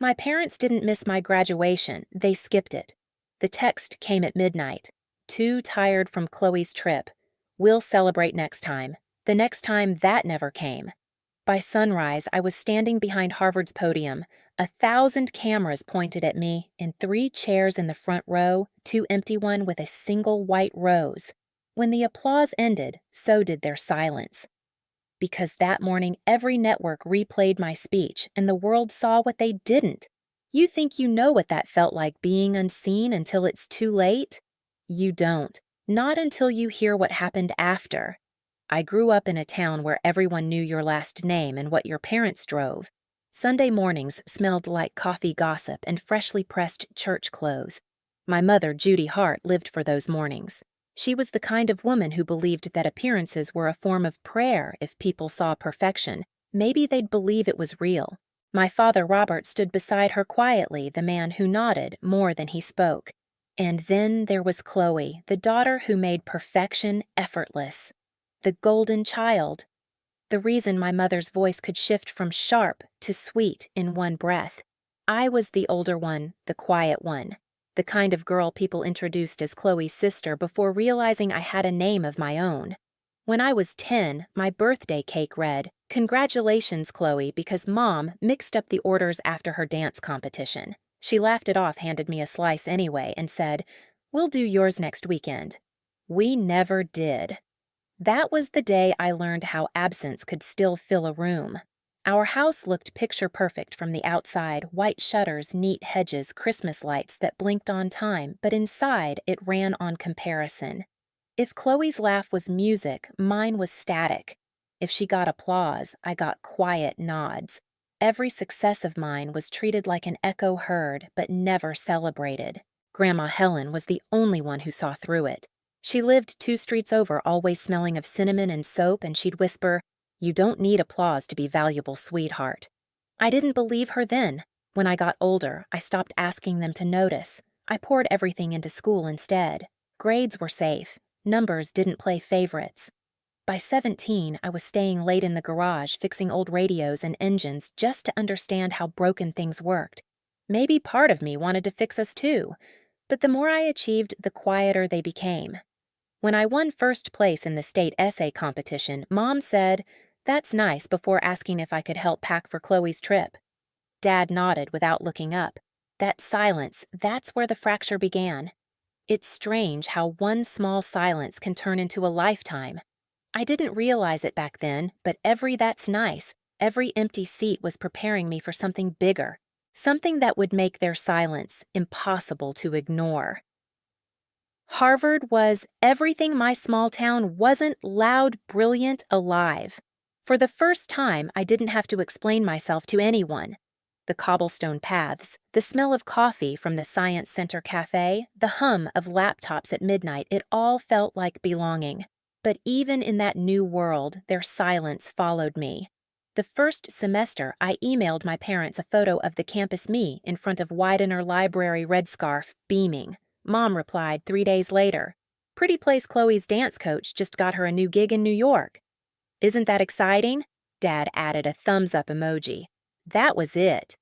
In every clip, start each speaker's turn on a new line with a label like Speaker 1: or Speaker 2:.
Speaker 1: My parents didn't miss my graduation, they skipped it. The text came at midnight. Too tired from Chloe's trip. We'll celebrate next time. The next time that never came. By sunrise, I was standing behind Harvard's podium, 1,000 cameras pointed at me, and 3 chairs in the front row, 2 empty one with a single white rose. When the applause ended, so did their silence. Because that morning every network replayed my speech, and the world saw what they didn't. You think you know what that felt like being unseen until it's too late? You don't. Not until you hear what happened after. I grew up in a town where everyone knew your last name and what your parents drove. Sunday mornings smelled like coffee gossip and freshly pressed church clothes. My mother, Judy Hart, lived for those mornings. She was the kind of woman who believed that appearances were a form of prayer. If people saw perfection, maybe they'd believe it was real. My father, Robert, stood beside her quietly, the man who nodded more than he spoke. And then there was Chloe, the daughter who made perfection effortless. The golden child. The reason my mother's voice could shift from sharp to sweet in one breath. I was the older one, the quiet one. The kind of girl people introduced as Chloe's sister before realizing I had a name of my own. When I was 10, my birthday cake read, "Congratulations, Chloe," because Mom mixed up the orders after her dance competition. She laughed it off, handed me a slice anyway, and said, "We'll do yours next weekend." We never did. That was the day I learned how absence could still fill a room. Our house looked picture-perfect from the outside, white shutters, neat hedges, Christmas lights that blinked on time, but inside it ran on comparison. If Chloe's laugh was music, mine was static. If she got applause, I got quiet nods. Every success of mine was treated like an echo heard, but never celebrated. Grandma Helen was the only one who saw through it. She lived 2 streets over, always smelling of cinnamon and soap, and she'd whisper, "You don't need applause to be valuable, sweetheart." I didn't believe her then. When I got older, I stopped asking them to notice. I poured everything into school instead. Grades were safe. Numbers didn't play favorites. By 17, I was staying late in the garage fixing old radios and engines just to understand how broken things worked. Maybe part of me wanted to fix us too, but the more I achieved, the quieter they became. When I won first place in the state essay competition, Mom said, "That's nice," before asking if I could help pack for Chloe's trip. Dad nodded without looking up. That silence, that's where the fracture began. It's strange how one small silence can turn into a lifetime. I didn't realize it back then, but every "that's nice," every empty seat was preparing me for something bigger, something that would make their silence impossible to ignore. Harvard was everything my small town wasn't: loud, brilliant, alive. For the first time, I didn't have to explain myself to anyone. The cobblestone paths, the smell of coffee from the Science Center cafe, the hum of laptops at midnight, it all felt like belonging. But even in that new world, their silence followed me. The first semester, I emailed my parents a photo of the campus me in front of Widener Library red scarf, beaming. Mom replied 3 days later, "Pretty place Chloe's dance coach just got her a new gig in New York." "Isn't that exciting?" Dad added a thumbs-up emoji. That was it.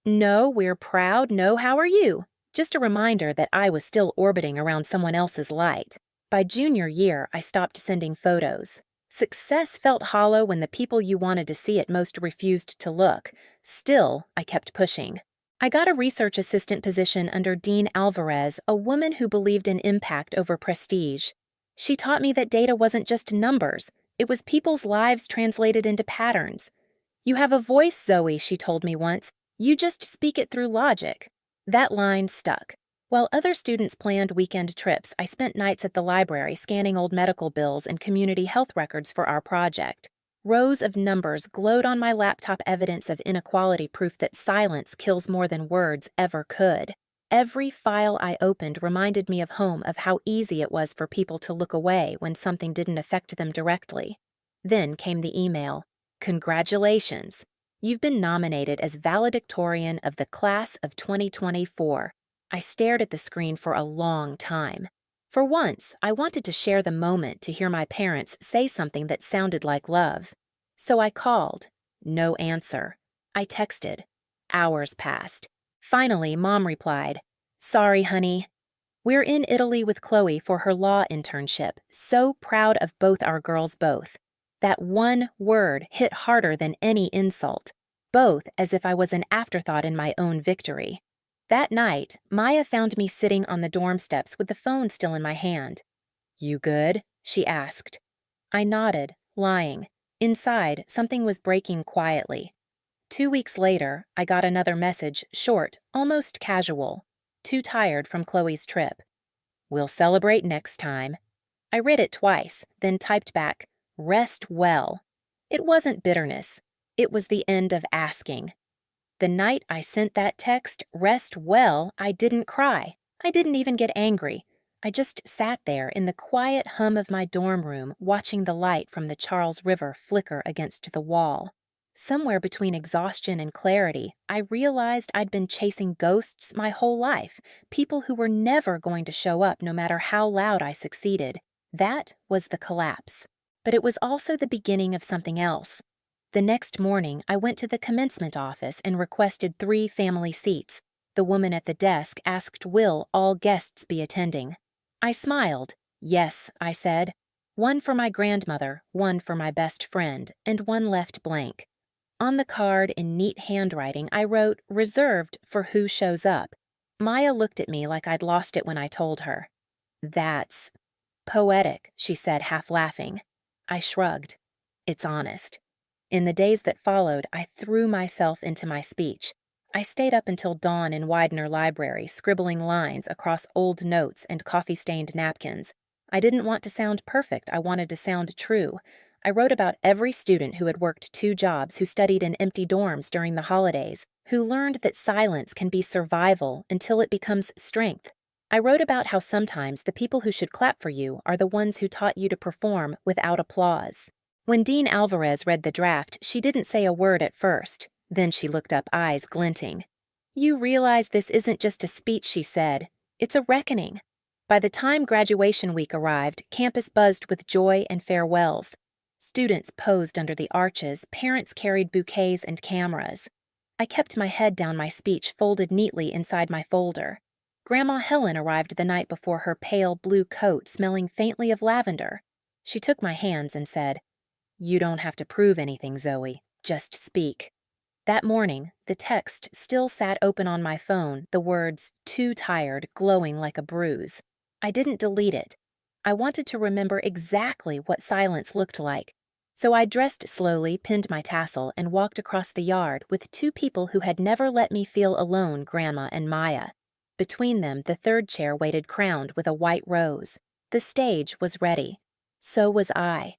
Speaker 1: "No, we're proud. No, how are you?" Just a reminder that I was still orbiting around someone else's light. By junior year, I stopped sending photos. Success felt hollow when the people you wanted to see it most refused to look. Still, I kept pushing. I got a research assistant position under Dean Alvarez, a woman who believed in impact over prestige. She taught me that data wasn't just numbers. It was people's lives translated into patterns. "You have a voice, Zoe," she told me once. "You just speak it through logic." That line stuck. While other students planned weekend trips, I spent nights at the library scanning old medical bills and community health records for our project. Rows of numbers glowed on my laptop, evidence of inequality, proof that silence kills more than words ever could. Every file I opened reminded me of home, of how easy it was for people to look away when something didn't affect them directly. Then came the email. "Congratulations. You've been nominated as valedictorian of the class of 2024. I stared at the screen for a long time. For once, I wanted to share the moment, to hear my parents say something that sounded like love. So I called. No answer. I texted. Hours passed. Finally, Mom replied, "Sorry, honey. We're in Italy with Chloe for her law internship, so proud of both our girls both." That one word hit harder than any insult, both as if I was an afterthought in my own victory. That night, Maya found me sitting on the dorm steps with the phone still in my hand. "You good?" she asked. I nodded, lying. Inside, something was breaking quietly. 2 weeks later, I got another message, short, almost casual. "Too tired from Chloe's trip. We'll celebrate next time." I read it twice, then typed back, "Rest well." It wasn't bitterness. It was the end of asking. The night I sent that text, "Rest well," I didn't cry. I didn't even get angry. I just sat there in the quiet hum of my dorm room, watching the light from the Charles River flicker against the wall. Somewhere between exhaustion and clarity, I realized I'd been chasing ghosts my whole life, people who were never going to show up no matter how loud I succeeded. That was the collapse. But it was also the beginning of something else. The next morning, I went to the commencement office and requested 3 family seats. The woman at the desk asked will all guests be attending. I smiled. "Yes," I said. "One for my grandmother, one for my best friend, and one left blank." On the card in neat handwriting, I wrote, "Reserved for who shows up." Maya looked at me like I'd lost it when I told her. "That's poetic," she said, half laughing. I shrugged. "It's honest." In the days that followed, I threw myself into my speech. I stayed up until dawn in Widener Library, scribbling lines across old notes and coffee-stained napkins. I didn't want to sound perfect, I wanted to sound true. I wrote about every student who had worked 2 jobs, who studied in empty dorms during the holidays, who learned that silence can be survival until it becomes strength. I wrote about how sometimes the people who should clap for you are the ones who taught you to perform without applause. When Dean Alvarez read the draft, she didn't say a word at first. Then she looked up, eyes glinting. "You realize this isn't just a speech," she said. "It's a reckoning." By the time graduation week arrived, campus buzzed with joy and farewells. Students posed under the arches, parents carried bouquets and cameras. I kept my head down, my speech folded neatly inside my folder. Grandma Helen arrived the night before, her pale blue coat smelling faintly of lavender. She took my hands and said, "You don't have to prove anything, Zoe. Just speak." That morning, the text still sat open on my phone, the words, "Too tired," glowing like a bruise. I didn't delete it. I wanted to remember exactly what silence looked like. So I dressed slowly, pinned my tassel, and walked across the yard with 2 people who had never let me feel alone, Grandma and Maya. Between them, the 3rd chair waited crowned with a white rose. The stage was ready. So was I.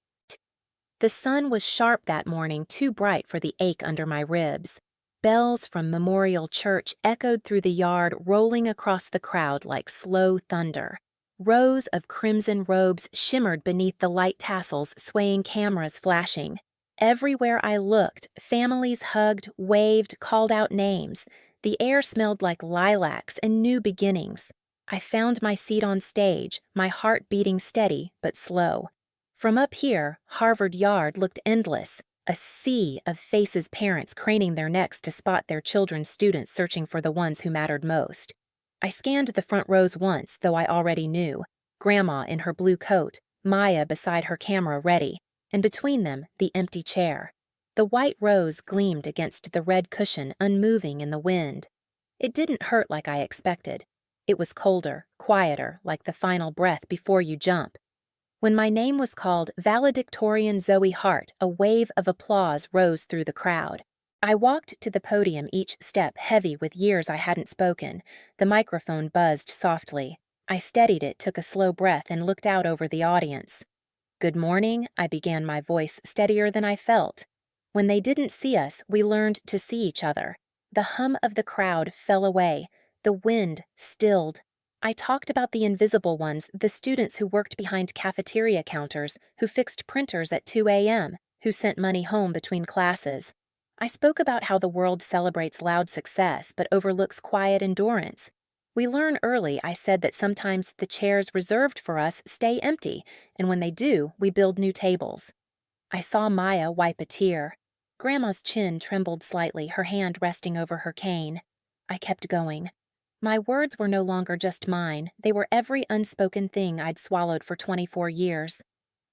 Speaker 1: The sun was sharp that morning, too bright for the ache under my ribs. Bells from Memorial Church echoed through the yard, rolling across the crowd like slow thunder. Rows of crimson robes shimmered beneath the light tassels, swaying cameras flashing. Everywhere I looked, families hugged, waved, called out names. The air smelled like lilacs and new beginnings. I found my seat on stage, my heart beating steady but slow. From up here, Harvard Yard looked endless, a sea of faces, parents craning their necks to spot their children's students searching for the ones who mattered most. I scanned the front rows once, though I already knew. Grandma in her blue coat, Maya beside her camera ready, and between them, the empty chair. The white rose gleamed against the red cushion, unmoving in the wind. It didn't hurt like I expected. It was colder, quieter, like the final breath before you jump. When my name was called, valedictorian Zoe Hart, a wave of applause rose through the crowd. I walked to the podium, each step heavy with years I hadn't spoken. The microphone buzzed softly. I steadied it, took a slow breath, and looked out over the audience. "Good morning," I began, my voice steadier than I felt. When they didn't see us, we learned to see each other. The hum of the crowd fell away. The wind stilled. I talked about the invisible ones, the students who worked behind cafeteria counters, who fixed printers at 2 a.m., who sent money home between classes. I spoke about how the world celebrates loud success but overlooks quiet endurance. We learn early, I said, that sometimes the chairs reserved for us stay empty, and when they do, we build new tables. I saw Maya wipe a tear. Grandma's chin trembled slightly, her hand resting over her cane. I kept going. My words were no longer just mine, they were every unspoken thing I'd swallowed for 24 years.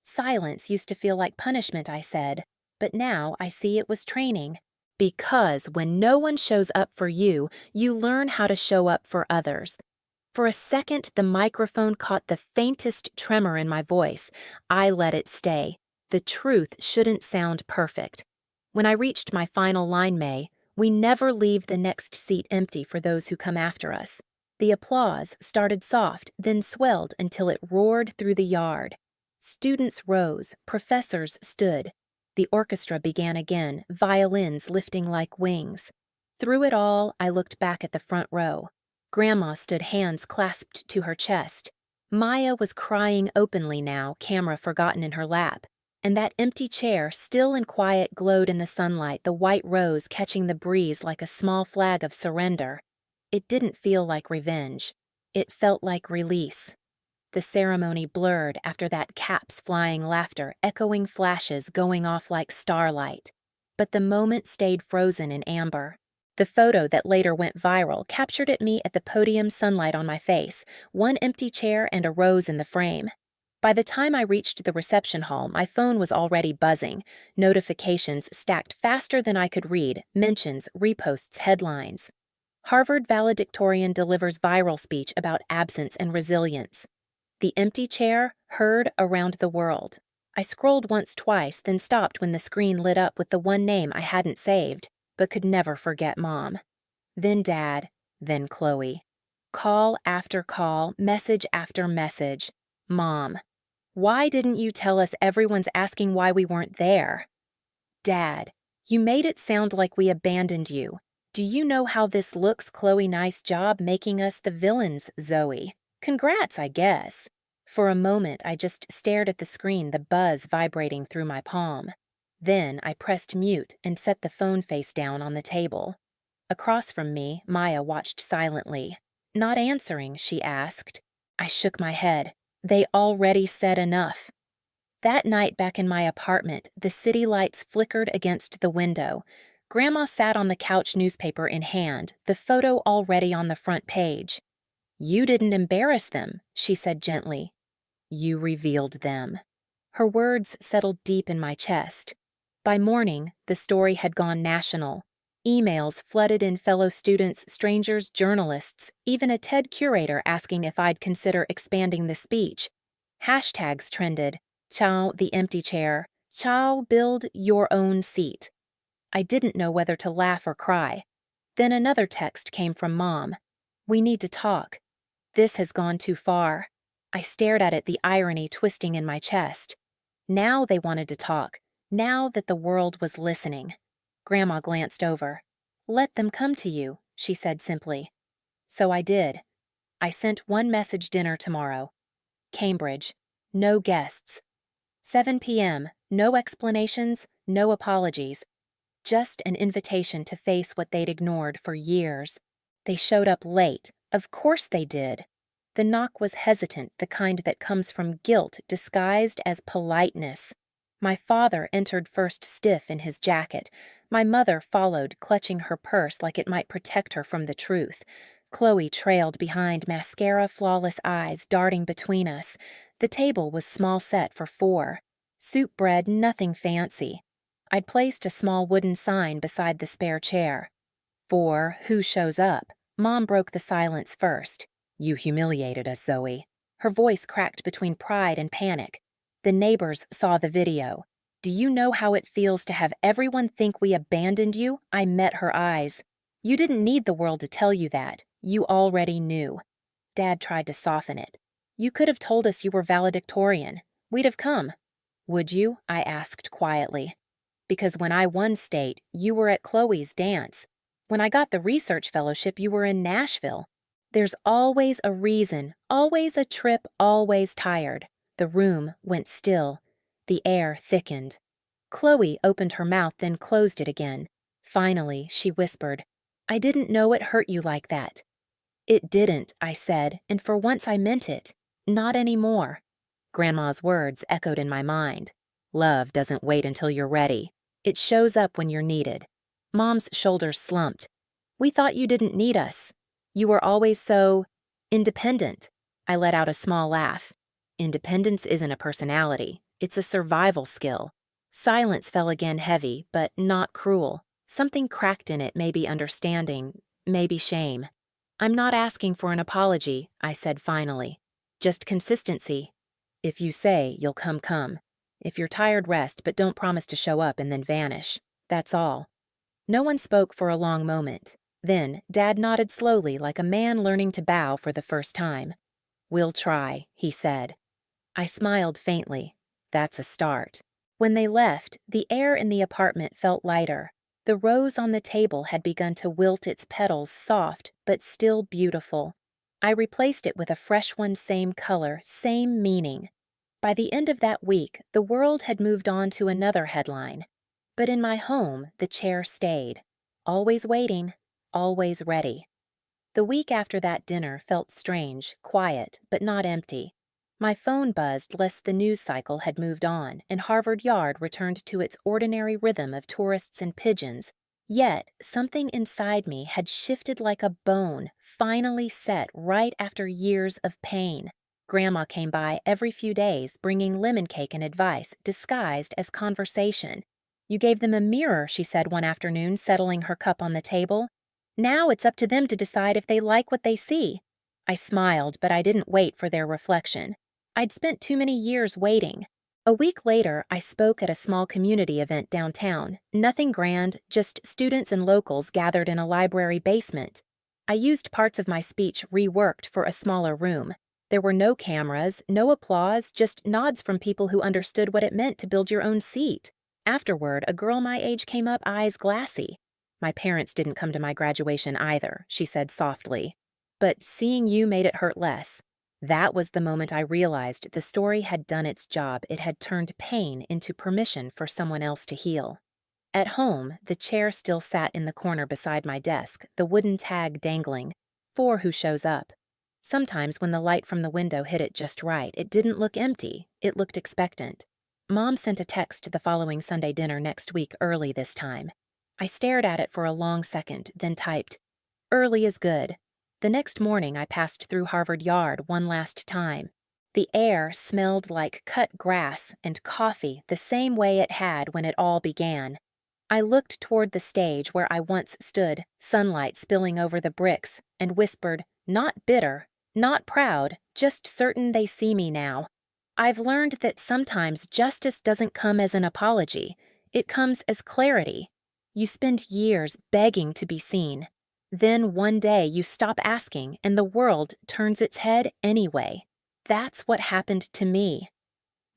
Speaker 1: Silence used to feel like punishment, I said, but now I see it was training. Because when no one shows up for you, you learn how to show up for others. For a second, the microphone caught the faintest tremor in my voice. I let it stay. The truth shouldn't sound perfect. When I reached my final line, May, we never leave the next seat empty for those who come after us. The applause started soft, then swelled until it roared through the yard. Students rose, professors stood. The orchestra began again, violins lifting like wings. Through it all, I looked back at the front row. Grandma stood hands clasped to her chest. Maya was crying openly now, camera forgotten in her lap. And that empty chair, still and quiet, glowed in the sunlight, the white rose catching the breeze like a small flag of surrender. It didn't feel like revenge. It felt like release. The ceremony blurred after that cap's flying laughter, echoing flashes going off like starlight. But the moment stayed frozen in amber. The photo that later went viral captured at me at the podium, sunlight on my face, one empty chair and a rose in the frame. By the time I reached the reception hall, my phone was already buzzing, notifications stacked faster than I could read, mentions, reposts, headlines. Harvard valedictorian delivers viral speech about absence and resilience. The empty chair heard around the world. I scrolled once, twice, then stopped when the screen lit up with the one name I hadn't saved, but could never forget Mom. Then Dad, then Chloe. Call after call, message after message. Mom. Why didn't you tell us everyone's asking why we weren't there? Dad, you made it sound like we abandoned you. Do you know how this looks, Chloe? Nice job making us the villains, Zoe. Congrats, I guess. For a moment, I just stared at the screen, the buzz vibrating through my palm. Then I pressed mute and set the phone face down on the table. Across from me, Maya watched silently. Not answering, she asked. I shook my head. They already said enough. That night back in my apartment, the city lights flickered against the window. Grandma sat on the couch, newspaper in hand, the photo already on the front page. You didn't embarrass them, she said gently. You revealed them. Her words settled deep in my chest. By morning, the story had gone national. Emails flooded in, fellow students, strangers, journalists, even a TED curator asking if I'd consider expanding the speech. Hashtags trended. Chow the empty chair. Chow build your own seat. I didn't know whether to laugh or cry. Then another text came from Mom. We need to talk. This has gone too far. I stared at it, the irony twisting in my chest. Now they wanted to talk. Now that the world was listening. Grandma glanced over. Let them come to you, she said simply. So I did. I sent one message: dinner tomorrow. Cambridge. No guests. 7 p.m. No explanations, no apologies. Just an invitation to face what they'd ignored for years. They showed up late. Of course they did. The knock was hesitant, the kind that comes from guilt disguised as politeness. My father entered first, stiff in his jacket. My mother followed, clutching her purse like it might protect her from the truth. Chloe trailed behind, mascara, flawless eyes darting between us. The table was small set for 4. Soup bread, nothing fancy. I'd placed a small wooden sign beside the spare chair. For who shows up? Mom broke the silence first. You humiliated us, Zoe. Her voice cracked between pride and panic. The neighbors saw the video. Do you know how it feels to have everyone think we abandoned you? I met her eyes. You didn't need the world to tell you that. You already knew. Dad tried to soften it. You could have told us you were valedictorian. We'd have come. Would you? I asked quietly. Because when I won state, you were at Chloe's dance. When I got the research fellowship, you were in Nashville. There's always a reason, always a trip, always tired. The room went still. The air thickened. Chloe opened her mouth, then closed it again. Finally, she whispered, I didn't know it hurt you like that. It didn't, I said, and for once I meant it. Not anymore. Grandma's words echoed in my mind. Love doesn't wait until you're ready. It shows up when you're needed. Mom's shoulders slumped. We thought you didn't need us. You were always so independent. I let out a small laugh. Independence isn't a personality. It's a survival skill. Silence fell again heavy, but not cruel. Something cracked in it, maybe understanding, maybe shame. I'm not asking for an apology, I said finally. Just consistency. If you say you'll come, come. If you're tired, rest, but don't promise to show up and then vanish. That's all. No one spoke for a long moment. Then, Dad nodded slowly like a man learning to bow for the first time. We'll try, he said. I smiled faintly. That's a start. When they left, the air in the apartment felt lighter. The rose on the table had begun to wilt its petals soft but still beautiful. I replaced it with a fresh one, same color, same meaning. By the end of that week, the world had moved on to another headline. But in my home, the chair stayed. Always waiting, always ready. The week after that dinner felt strange, quiet, but not empty. My phone buzzed lest the news cycle had moved on, and Harvard Yard returned to its ordinary rhythm of tourists and pigeons. Yet, something inside me had shifted like a bone, finally set right after years of pain. Grandma came by every few days, bringing lemon cake and advice, disguised as conversation. You gave them a mirror, she said one afternoon, settling her cup on the table. Now it's up to them to decide if they like what they see. I smiled, but I didn't wait for their reflection. I'd spent too many years waiting. A week later, I spoke at a small community event downtown. Nothing grand, just students and locals gathered in a library basement. I used parts of my speech reworked for a smaller room. There were no cameras, no applause, just nods from people who understood what it meant to build your own seat. Afterward, a girl my age came up, eyes glassy. My parents didn't come to my graduation either, she said softly. But seeing you made it hurt less. That was the moment I realized the story had done its job. It had turned pain into permission for someone else to heal. At home, the chair still sat in the corner beside my desk, the wooden tag dangling. For who shows up. Sometimes when the light from the window hit it just right, it didn't look empty, it looked expectant. Mom sent a text to the following Sunday dinner next week early this time. I stared at it for a long second, then typed, "Early is good." The next morning I passed through Harvard Yard one last time. The air smelled like cut grass and coffee the same way it had when it all began. I looked toward the stage where I once stood, sunlight spilling over the bricks, and whispered, not bitter, not proud, just certain they see me now. I've learned that sometimes justice doesn't come as an apology. It comes as clarity. You spend years begging to be seen. Then one day you stop asking and the world turns its head anyway. That's what happened to me.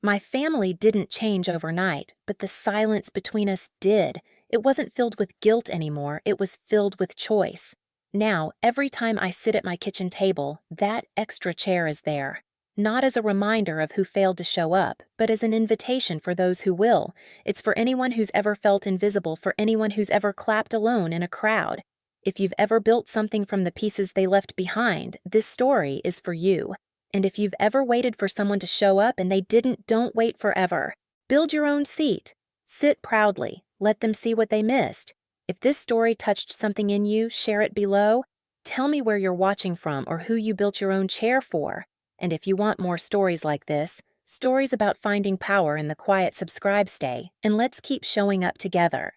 Speaker 1: My family didn't change overnight, but the silence between us did. It wasn't filled with guilt anymore, it was filled with choice. Now, every time I sit at my kitchen table, that extra chair is there. Not as a reminder of who failed to show up, but as an invitation for those who will. It's for anyone who's ever felt invisible, for anyone who's ever clapped alone in a crowd. If you've ever built something from the pieces they left behind, this story is for you. And if you've ever waited for someone to show up and they didn't, don't wait forever. Build your own seat. Sit proudly. Let them see what they missed. If this story touched something in you, share it below. Tell me where you're watching from or who you built your own chair for. And if you want more stories like this, stories about finding power in the quiet, subscribe, stay, and let's keep showing up together.